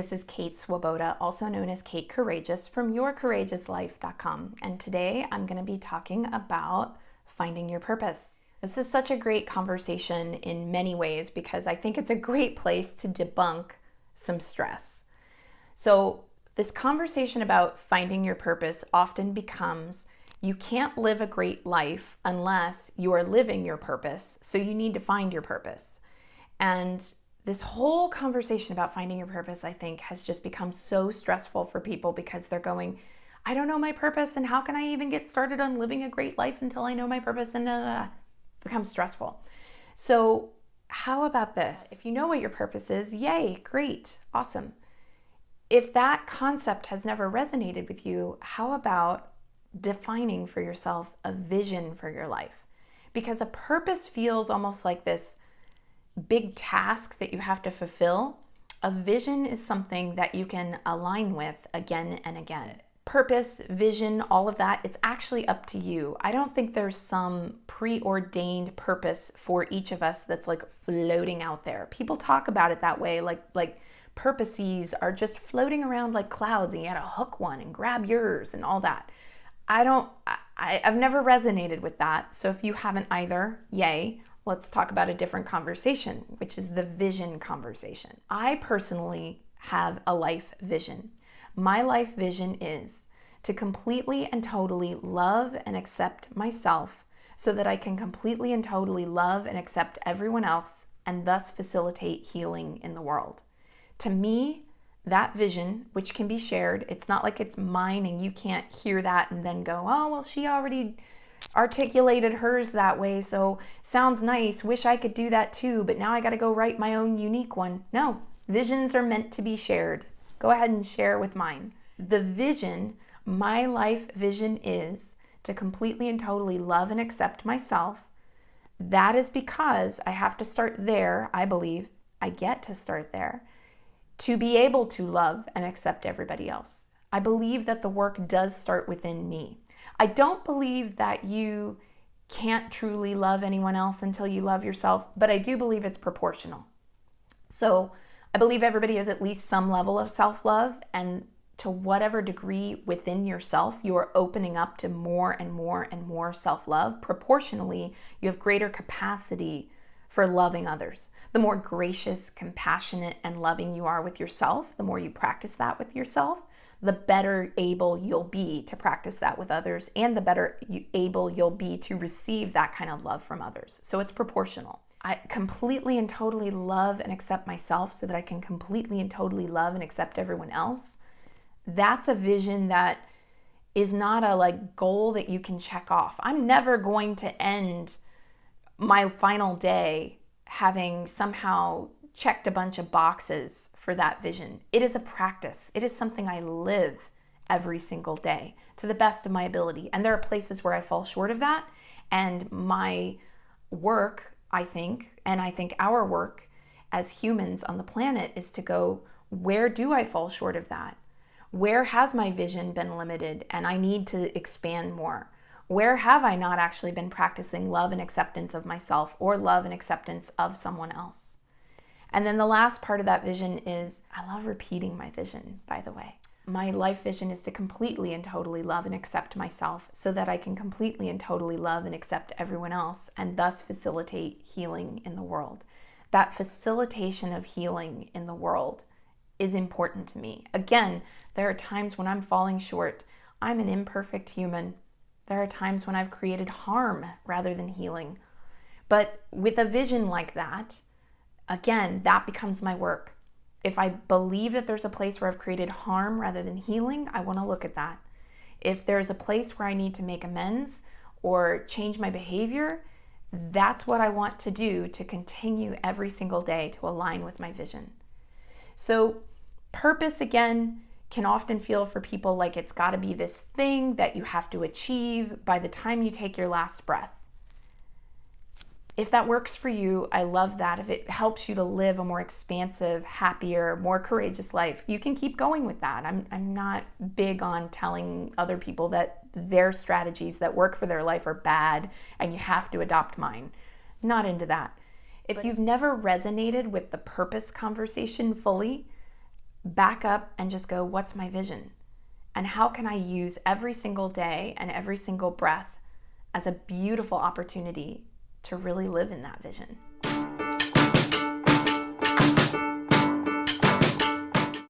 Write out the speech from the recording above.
This is Kate Swoboda, also known as Kate Courageous from yourcourageouslife.com. And today I'm going to be talking about finding your purpose. This is such a great conversation in many ways because I think it's a great place to debunk some stress. So this conversation about finding your purpose often becomes you can't live a great life unless you are living your purpose. So you need to find your purpose. And this whole conversation about finding your purpose, I think, has just become so stressful for people because they're going, I don't know my purpose, and how can I even get started on living a great life until I know my purpose? And it becomes stressful. So how about this? If you know what your purpose is, yay, great, awesome. If that concept has never resonated with you, how about defining for yourself a vision for your life? Because a purpose feels almost like this big task that you have to fulfill. A vision is something that you can align with again and again. Purpose, vision, all of that, it's actually up to you. I don't think there's some preordained purpose for each of us that's like floating out there. People talk about it that way, like purposes are just floating around like clouds and you gotta hook one and grab yours and all that. I've never resonated with that. So if you haven't either, yay. Let's talk about a different conversation, which is the vision conversation. I personally have a life vision. My life vision is to completely and totally love and accept myself so that I can completely and totally love and accept everyone else and thus facilitate healing in the world. To me, that vision, which can be shared, it's not like it's mine and you can't hear that and then go, oh, well, she already articulated hers that way, so sounds nice, wish I could do that too, but now I got to go write my own unique one. No, visions are meant to be shared. Go ahead and share with mine. The vision, my life vision, is to completely and totally love and accept myself. That is because I have to start there. I believe I get to start there to be able to love and accept everybody else. I believe that the work does start within me. I don't believe that you can't truly love anyone else until you love yourself, but I do believe it's proportional. So I believe everybody has at least some level of self-love, and to whatever degree within yourself you are opening up to more and more and more self-love, proportionally you have greater capacity for loving others. The more gracious, compassionate, and loving you are with yourself, the more you practice that with yourself, the better able you'll be to practice that with others, and the better able you'll be to receive that kind of love from others. So it's proportional. I completely and totally love and accept myself so that I can completely and totally love and accept everyone else. That's a vision that is not a goal that you can check off. I'm never going to end my final day having somehow checked a bunch of boxes for that vision. It is a practice. It is something I live every single day to the best of my ability. And there are places where I fall short of that. And my work, I think our work as humans on the planet is to go, where do I fall short of that? Where has my vision been limited and I need to expand more? Where have I not actually been practicing love and acceptance of myself or love and acceptance of someone else? And then the last part of that vision is, I love repeating my vision, by the way. My life vision is to completely and totally love and accept myself so that I can completely and totally love and accept everyone else and thus facilitate healing in the world. That facilitation of healing in the world is important to me. Again, there are times when I'm falling short. I'm an imperfect human. There are times when I've created harm rather than healing. But with a vision like that, again, that becomes my work. If I believe that there's a place where I've created harm rather than healing, I want to look at that. If there's a place where I need to make amends or change my behavior, that's what I want to do to continue every single day to align with my vision. So purpose, again, can often feel for people like it's got to be this thing that you have to achieve by the time you take your last breath. If that works for you, I love that. If it helps you to live a more expansive, happier, more courageous life, you can keep going with that. I'm not big on telling other people that their strategies that work for their life are bad and you have to adopt mine. Not into that. If you've never resonated with the purpose conversation fully, back up and just go, what's my vision? And how can I use every single day and every single breath as a beautiful opportunity to really live in that vision?